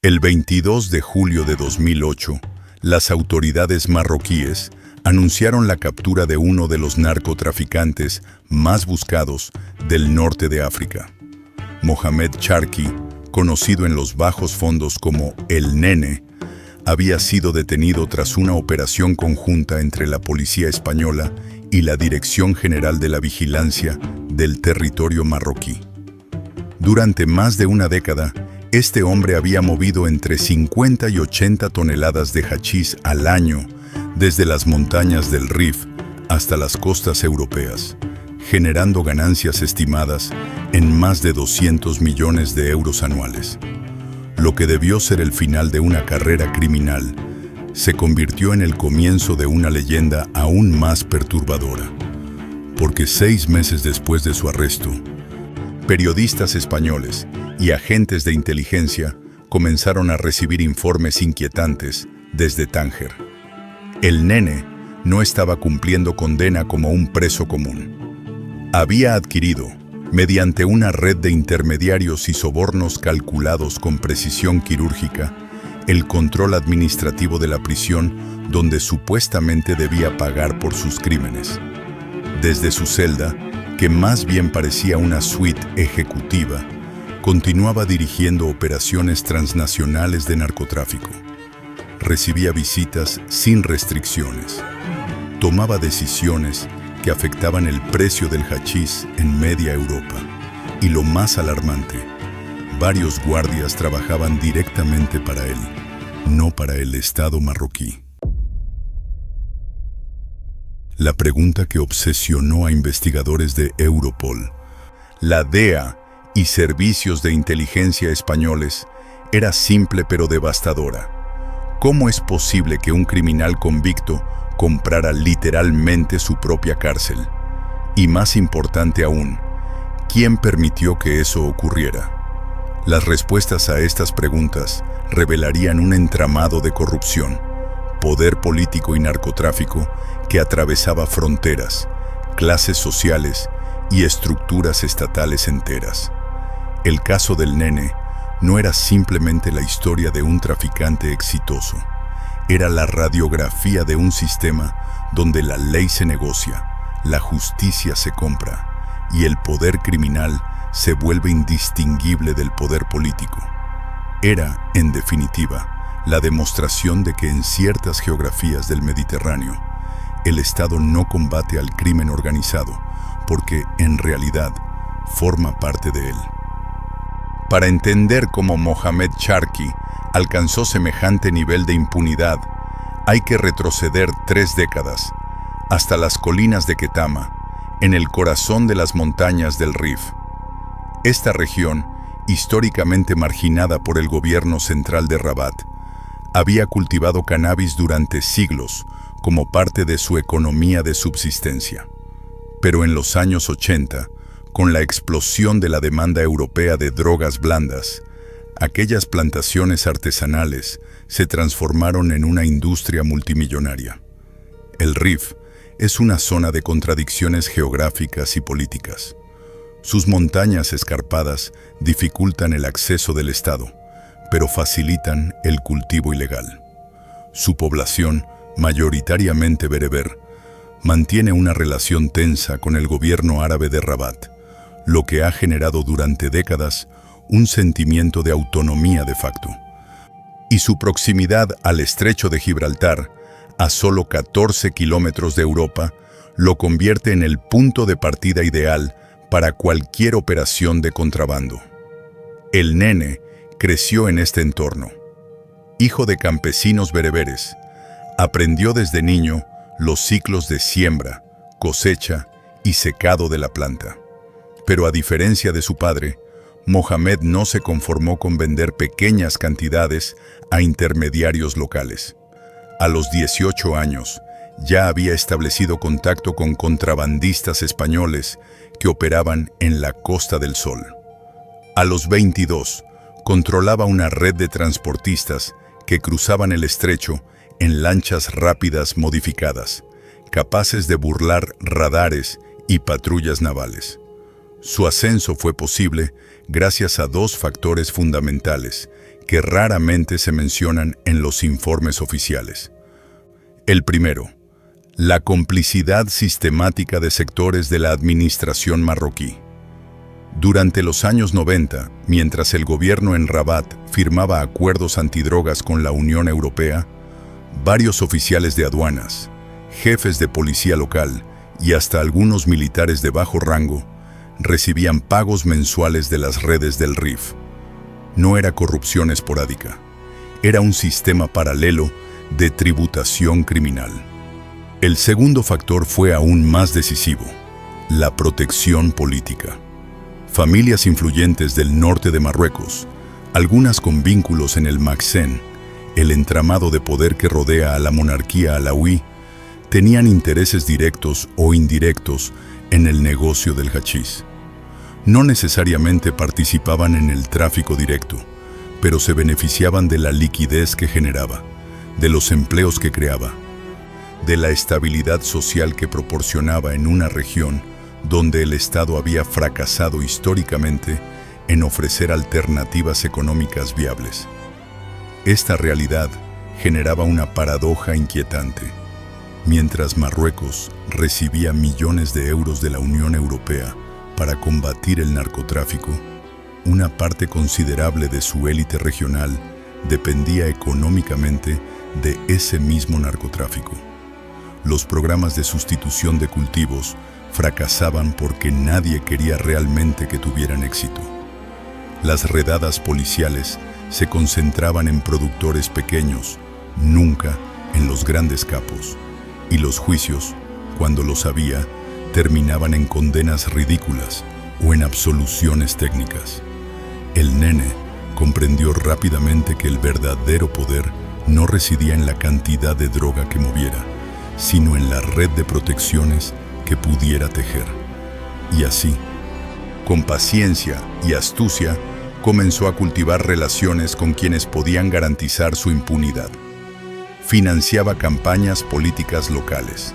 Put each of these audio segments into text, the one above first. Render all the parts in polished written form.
El 22 de julio de 2008, las autoridades marroquíes anunciaron la captura de uno de los narcotraficantes más buscados del norte de África. Mohamed Charqui, conocido en los bajos fondos como El Nene, había sido detenido tras una operación conjunta entre la policía española y la Dirección General de la Vigilancia del Territorio Marroquí. Durante más de una década, este hombre había movido entre 50 y 80 toneladas de hachís al año desde las montañas del Rif hasta las costas europeas, generando ganancias estimadas en más de 200 millones de euros anuales. Lo que debió ser el final de una carrera criminal se convirtió en el comienzo de una leyenda aún más perturbadora, porque 6 meses después de su arresto, periodistas españoles y agentes de inteligencia comenzaron a recibir informes inquietantes desde Tánger. El Nene no estaba cumpliendo condena como un preso común. Había adquirido, mediante una red de intermediarios y sobornos calculados con precisión quirúrgica, el control administrativo de la prisión donde supuestamente debía pagar por sus crímenes. Desde su celda, que más bien parecía una suite ejecutiva, continuaba dirigiendo operaciones transnacionales de narcotráfico. Recibía visitas sin restricciones. Tomaba decisiones que afectaban el precio del hachís en media Europa. Y lo más alarmante, varios guardias trabajaban directamente para él, no para el Estado marroquí. La pregunta que obsesionó a investigadores de Europol, la DEA y servicios de inteligencia españoles era simple pero devastadora. ¿Cómo es posible que un criminal convicto comprara literalmente su propia cárcel? Y más importante aún, ¿quién permitió que eso ocurriera? Las respuestas a estas preguntas revelarían un entramado de corrupción, poder político y narcotráfico que atravesaba fronteras, clases sociales y estructuras estatales enteras. El caso del Nene no era simplemente la historia de un traficante exitoso. Era la radiografía de un sistema donde la ley se negocia, la justicia se compra y el poder criminal se vuelve indistinguible del poder político. Era, en definitiva, la demostración de que en ciertas geografías del Mediterráneo, el Estado no combate al crimen organizado, porque, en realidad, forma parte de él. Para entender cómo Mohamed Charqui alcanzó semejante nivel de impunidad, hay que retroceder 3 décadas, hasta las colinas de Ketama, en el corazón de las montañas del Rif. Esta región, históricamente marginada por el gobierno central de Rabat, había cultivado cannabis durante siglos como parte de su economía de subsistencia. Pero en los años 80, con la explosión de la demanda europea de drogas blandas, aquellas plantaciones artesanales se transformaron en una industria multimillonaria. El Rif es una zona de contradicciones geográficas y políticas. Sus montañas escarpadas dificultan el acceso del Estado, pero facilitan el cultivo ilegal. Su población, mayoritariamente bereber, mantiene una relación tensa con el gobierno árabe de Rabat, lo que ha generado durante décadas un sentimiento de autonomía de facto. Y su proximidad al estrecho de Gibraltar, a solo 14 kilómetros de Europa, lo convierte en el punto de partida ideal para cualquier operación de contrabando. El Nene creció en este entorno. Hijo de campesinos bereberes, aprendió desde niño los ciclos de siembra, cosecha y secado de la planta. Pero a diferencia de su padre, Mohamed no se conformó con vender pequeñas cantidades a intermediarios locales. A los 18 años, ya había establecido contacto con contrabandistas españoles que operaban en la Costa del Sol. A los 22, controlaba una red de transportistas que cruzaban el estrecho en lanchas rápidas modificadas, capaces de burlar radares y patrullas navales. Su ascenso fue posible gracias a 2 factores fundamentales que raramente se mencionan en los informes oficiales. El primero, la complicidad sistemática de sectores de la administración marroquí. Durante los años 90, mientras el gobierno en Rabat firmaba acuerdos antidrogas con la Unión Europea, varios oficiales de aduanas, jefes de policía local y hasta algunos militares de bajo rango recibían pagos mensuales de las redes del RIF. No era corrupción esporádica, era un sistema paralelo de tributación criminal. El segundo factor fue aún más decisivo, la protección política. Familias influyentes del norte de Marruecos, algunas con vínculos en el Makhzen, el entramado de poder que rodea a la monarquía alauí, tenían intereses directos o indirectos en el negocio del hachís. No necesariamente participaban en el tráfico directo, pero se beneficiaban de la liquidez que generaba, de los empleos que creaba, de la estabilidad social que proporcionaba en una región donde el Estado había fracasado históricamente en ofrecer alternativas económicas viables. Esta realidad generaba una paradoja inquietante. Mientras Marruecos recibía millones de euros de la Unión Europea para combatir el narcotráfico, una parte considerable de su élite regional dependía económicamente de ese mismo narcotráfico. Los programas de sustitución de cultivos fracasaban porque nadie quería realmente que tuvieran éxito. Las redadas policiales se concentraban en productores pequeños, nunca en los grandes capos, y los juicios, cuando los había, terminaban en condenas ridículas o en absoluciones técnicas. El nene comprendió rápidamente que el verdadero poder no residía en la cantidad de droga que moviera, sino en la red de protecciones que pudiera tejer. Y así, con paciencia y astucia, comenzó a cultivar relaciones con quienes podían garantizar su impunidad. Financiaba campañas políticas locales,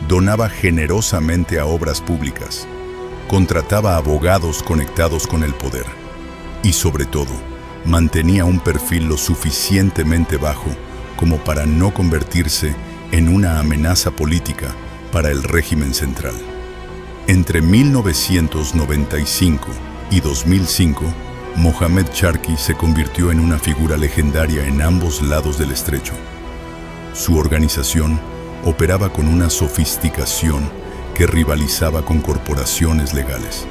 donaba generosamente a obras públicas, contrataba abogados conectados con el poder y, sobre todo, mantenía un perfil lo suficientemente bajo como para no convertirse en una amenaza política para el régimen central. Entre 1995 y 2005, Mohamed Charki se convirtió en una figura legendaria en ambos lados del estrecho. Su organización operaba con una sofisticación que rivalizaba con corporaciones legales.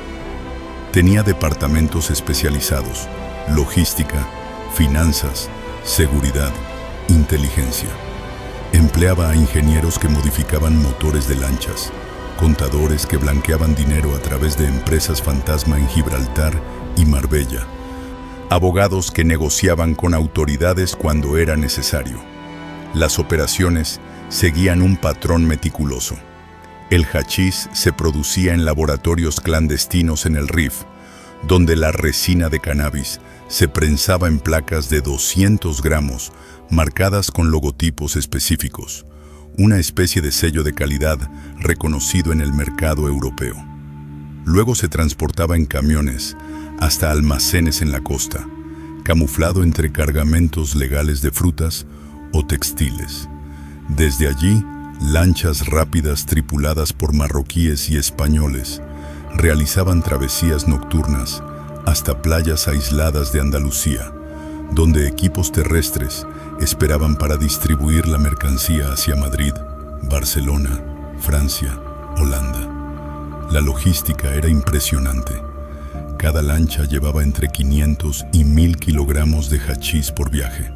Tenía departamentos especializados, logística, finanzas, seguridad, inteligencia. Empleaba a ingenieros que modificaban motores de lanchas, contadores que blanqueaban dinero a través de empresas fantasma en Gibraltar y Marbella, abogados que negociaban con autoridades cuando era necesario. Las operaciones seguían un patrón meticuloso. El hachís se producía en laboratorios clandestinos en el Rif, donde la resina de cannabis se prensaba en placas de 200 gramos marcadas con logotipos específicos, una especie de sello de calidad reconocido en el mercado europeo. Luego se transportaba en camiones hasta almacenes en la costa, camuflado entre cargamentos legales de frutas o textiles. Desde allí, lanchas rápidas tripuladas por marroquíes y españoles realizaban travesías nocturnas hasta playas aisladas de Andalucía, donde equipos terrestres esperaban para distribuir la mercancía hacia Madrid, Barcelona, Francia, Holanda. La logística era impresionante. Cada lancha llevaba entre 500 y 1000 kilogramos de hachís por viaje.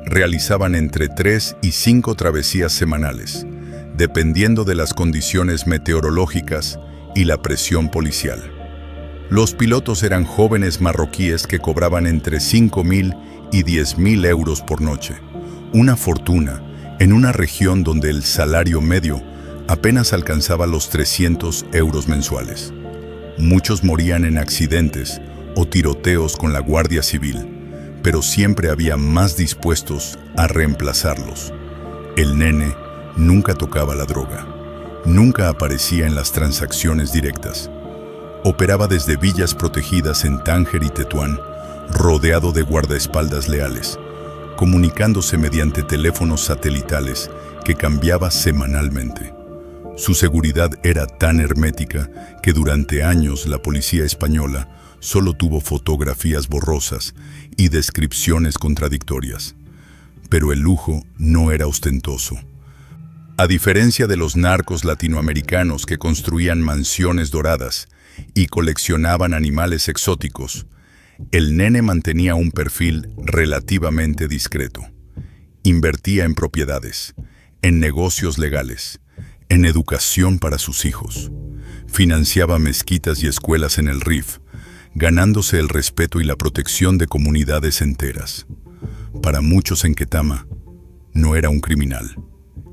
Realizaban entre 3 y 5 travesías semanales, dependiendo de las condiciones meteorológicas y la presión policial. Los pilotos eran jóvenes marroquíes que cobraban entre 5.000 y 10.000 euros por noche, una fortuna en una región donde el salario medio apenas alcanzaba los 300 euros mensuales. Muchos morían en accidentes o tiroteos con la Guardia Civil, pero siempre había más dispuestos a reemplazarlos. El nene nunca tocaba la droga, nunca aparecía en las transacciones directas. Operaba desde villas protegidas en Tánger y Tetuán, rodeado de guardaespaldas leales, comunicándose mediante teléfonos satelitales que cambiaba semanalmente. Su seguridad era tan hermética que durante años la policía española solo tuvo fotografías borrosas y descripciones contradictorias. Pero el lujo no era ostentoso. A diferencia de los narcos latinoamericanos que construían mansiones doradas y coleccionaban animales exóticos, el Nene mantenía un perfil relativamente discreto. Invertía en propiedades, en negocios legales, en educación para sus hijos. Financiaba mezquitas y escuelas en el Rif, ganándose el respeto y la protección de comunidades enteras. Para muchos en Ketama, no era un criminal,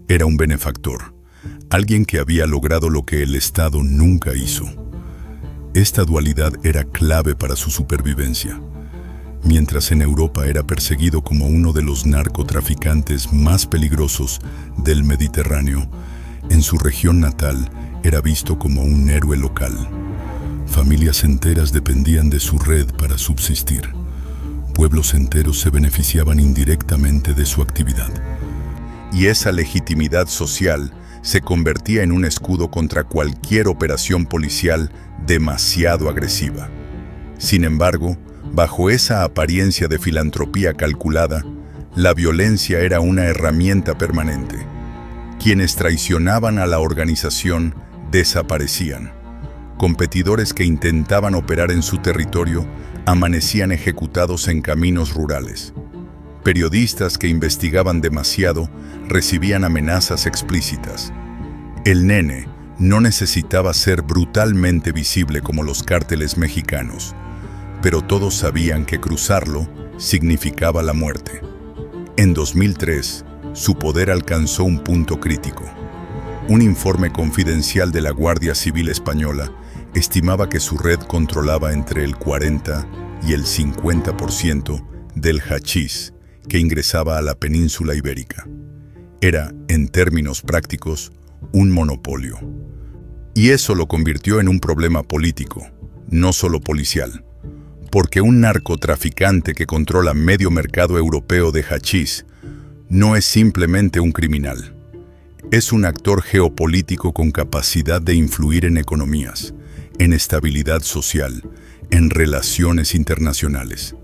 era un benefactor, alguien que había logrado lo que el Estado nunca hizo. Esta dualidad era clave para su supervivencia. Mientras en Europa era perseguido como uno de los narcotraficantes más peligrosos del Mediterráneo, en su región natal era visto como un héroe local. Familias enteras dependían de su red para subsistir. Pueblos enteros se beneficiaban indirectamente de su actividad. Y esa legitimidad social se convertía en un escudo contra cualquier operación policial demasiado agresiva. Sin embargo, bajo esa apariencia de filantropía calculada, la violencia era una herramienta permanente. Quienes traicionaban a la organización desaparecían. Competidores que intentaban operar en su territorio amanecían ejecutados en caminos rurales. Periodistas que investigaban demasiado recibían amenazas explícitas. El Nene no necesitaba ser brutalmente visible como los cárteles mexicanos, pero todos sabían que cruzarlo significaba la muerte. En 2003, su poder alcanzó un punto crítico. Un informe confidencial de la Guardia Civil Española estimaba que su red controlaba entre el 40 y el 50% del hachís que ingresaba a la península ibérica. Era, en términos prácticos, un monopolio. Y eso lo convirtió en un problema político, no solo policial, porque un narcotraficante que controla medio mercado europeo de hachís no es simplemente un criminal. Es un actor geopolítico con capacidad de influir en economías, en estabilidad social, en relaciones internacionales.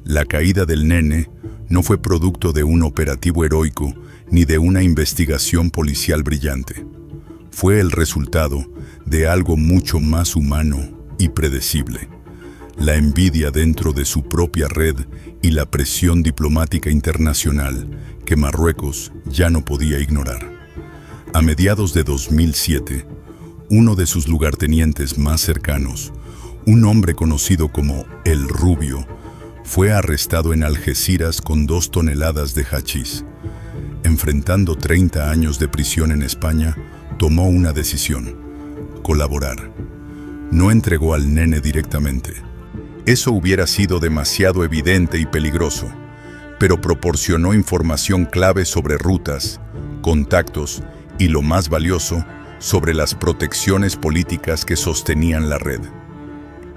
La caída del Nene no fue producto de un operativo heroico ni de una investigación policial brillante. Fue el resultado de algo mucho más humano y predecible: la envidia dentro de su propia red y la presión diplomática internacional que Marruecos ya no podía ignorar. A mediados de 2007, uno de sus lugartenientes más cercanos, un hombre conocido como El Rubio, fue arrestado en Algeciras con 2 toneladas de hachís. Enfrentando 30 años de prisión en España, tomó una decisión: colaborar. No entregó al Nene directamente. Eso hubiera sido demasiado evidente y peligroso, pero proporcionó información clave sobre rutas, contactos y, lo más valioso, sobre las protecciones políticas que sostenían la red.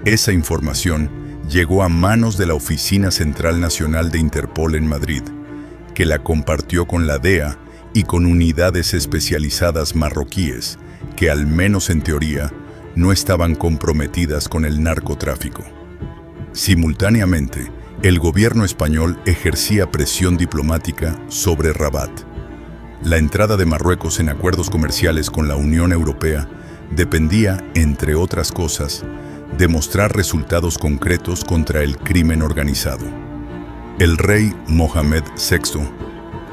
Esa información llegó a manos de la Oficina Central Nacional de Interpol en Madrid, que la compartió con la DEA y con unidades especializadas marroquíes que, al menos en teoría, no estaban comprometidas con el narcotráfico. Simultáneamente, el gobierno español ejercía presión diplomática sobre Rabat. La entrada de Marruecos en acuerdos comerciales con la Unión Europea dependía, entre otras cosas, de mostrar resultados concretos contra el crimen organizado. El rey Mohamed VI,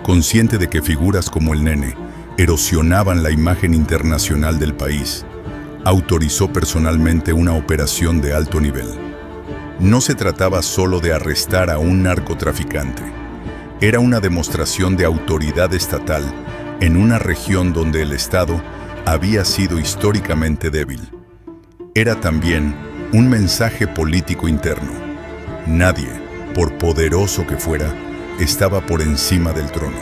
consciente de que figuras como el Nene erosionaban la imagen internacional del país, autorizó personalmente una operación de alto nivel. No se trataba solo de arrestar a un narcotraficante. Era una demostración de autoridad estatal en una región donde el Estado había sido históricamente débil. Era también un mensaje político interno. Nadie, por poderoso que fuera, estaba por encima del trono.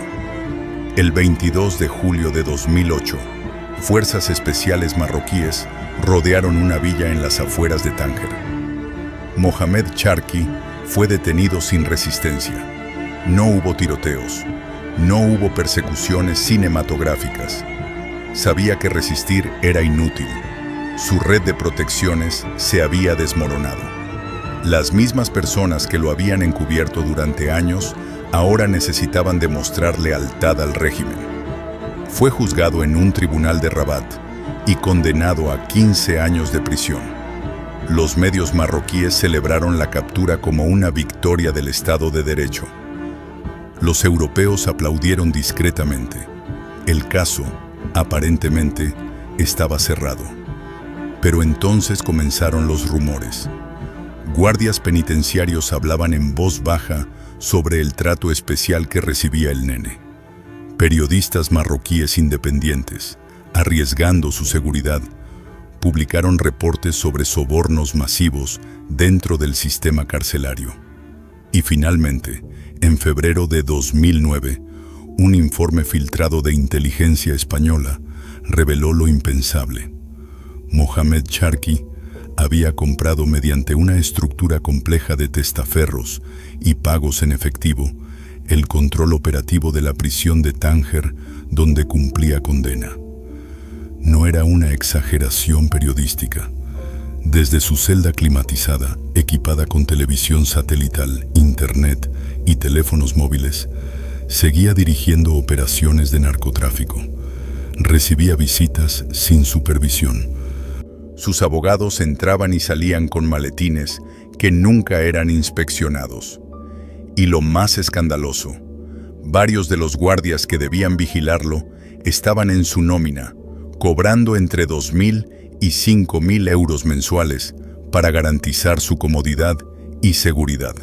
El 22 de julio de 2008, fuerzas especiales marroquíes rodearon una villa en las afueras de Tánger. Mohamed Charqui fue detenido sin resistencia. No hubo tiroteos, no hubo persecuciones cinematográficas. Sabía que resistir era inútil. Su red de protecciones se había desmoronado. Las mismas personas que lo habían encubierto durante años ahora necesitaban demostrar lealtad al régimen. Fue juzgado en un tribunal de Rabat y condenado a 15 años de prisión. Los medios marroquíes celebraron la captura como una victoria del Estado de Derecho. Los europeos aplaudieron discretamente. El caso, aparentemente, estaba cerrado. Pero entonces comenzaron los rumores. Guardias penitenciarios hablaban en voz baja sobre el trato especial que recibía el nene. Periodistas marroquíes independientes, arriesgando su seguridad, publicaron reportes sobre sobornos masivos dentro del sistema carcelario. Y finalmente, en febrero de 2009, un informe filtrado de inteligencia española reveló lo impensable. Mohamed Charqui había comprado mediante una estructura compleja de testaferros y pagos en efectivo el control operativo de la prisión de Tánger, donde cumplía condena. No era una exageración periodística. Desde su celda climatizada, equipada con televisión satelital, internet y teléfonos móviles, seguía dirigiendo operaciones de narcotráfico. Recibía visitas sin supervisión. Sus abogados entraban y salían con maletines que nunca eran inspeccionados. Y lo más escandaloso, varios de los guardias que debían vigilarlo estaban en su nómina, cobrando entre 2.000 y 5.000 euros mensuales para garantizar su comodidad y seguridad.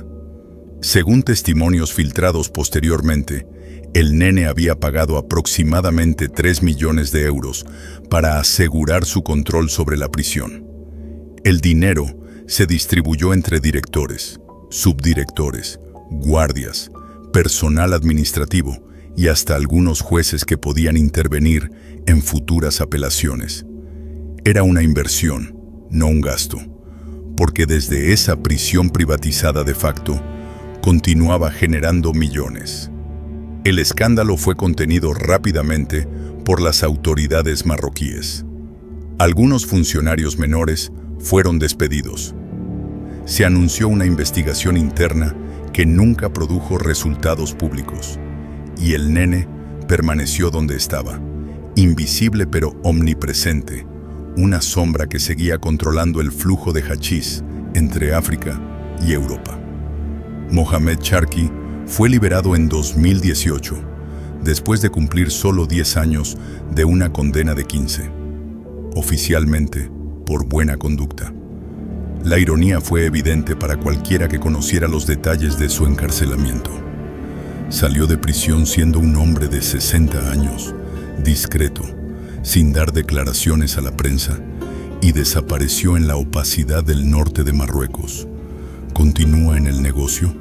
Según testimonios filtrados posteriormente, el nene había pagado aproximadamente 3 millones de euros para asegurar su control sobre la prisión. El dinero se distribuyó entre directores, subdirectores, guardias, personal administrativo y hasta algunos jueces que podían intervenir en futuras apelaciones. Era una inversión, no un gasto, porque desde esa prisión privatizada de facto, continuaba generando millones. El escándalo fue contenido rápidamente por las autoridades marroquíes. Algunos funcionarios menores fueron despedidos. Se anunció una investigación interna que nunca produjo resultados públicos, y el nene permaneció donde estaba, invisible pero omnipresente, una sombra que seguía controlando el flujo de hachís entre África y Europa. Mohamed Charqui fue liberado en 2018, después de cumplir solo 10 años de una condena de 15, oficialmente por buena conducta. La ironía fue evidente para cualquiera que conociera los detalles de su encarcelamiento. Salió de prisión siendo un hombre de 60 años, discreto, sin dar declaraciones a la prensa, y desapareció en la opacidad del norte de Marruecos. ¿Continúa en el negocio?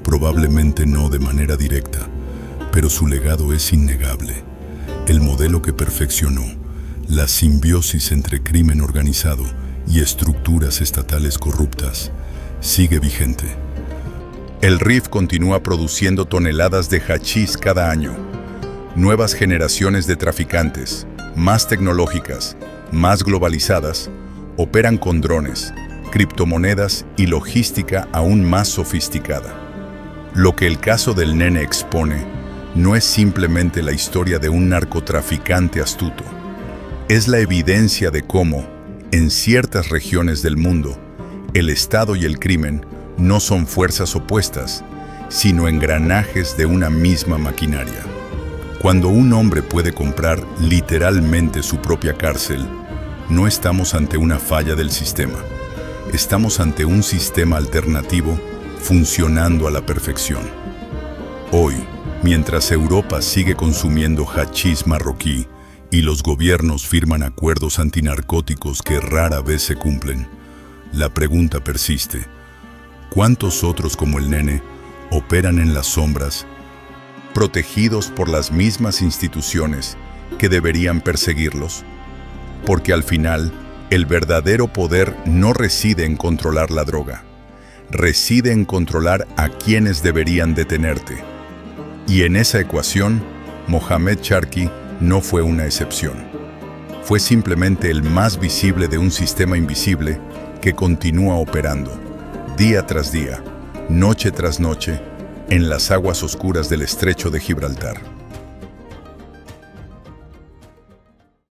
Probablemente no de manera directa, pero su legado es innegable. El modelo que perfeccionó, la simbiosis entre crimen organizado y estructuras estatales corruptas, sigue vigente. El RIF continúa produciendo toneladas de hachís cada año. Nuevas generaciones de traficantes, más tecnológicas, más globalizadas, operan con drones, criptomonedas y logística aún más sofisticada. Lo que el caso del nene expone no es simplemente la historia de un narcotraficante astuto. Es la evidencia de cómo, en ciertas regiones del mundo, el Estado y el crimen no son fuerzas opuestas, sino engranajes de una misma maquinaria. Cuando un hombre puede comprar literalmente su propia cárcel, no estamos ante una falla del sistema. Estamos ante un sistema alternativo funcionando a la perfección. Hoy, mientras Europa sigue consumiendo hachís marroquí y los gobiernos firman acuerdos antinarcóticos que rara vez se cumplen, la pregunta persiste: ¿cuántos otros como el nene operan en las sombras, protegidos por las mismas instituciones que deberían perseguirlos? Porque al final, el verdadero poder no reside en controlar la droga. reside en controlar a quienes deberían detenerte. Y en esa ecuación, Mohamed Charqui no fue una excepción. Fue simplemente el más visible de un sistema invisible que continúa operando, día tras día, noche tras noche, en las aguas oscuras del Estrecho de Gibraltar.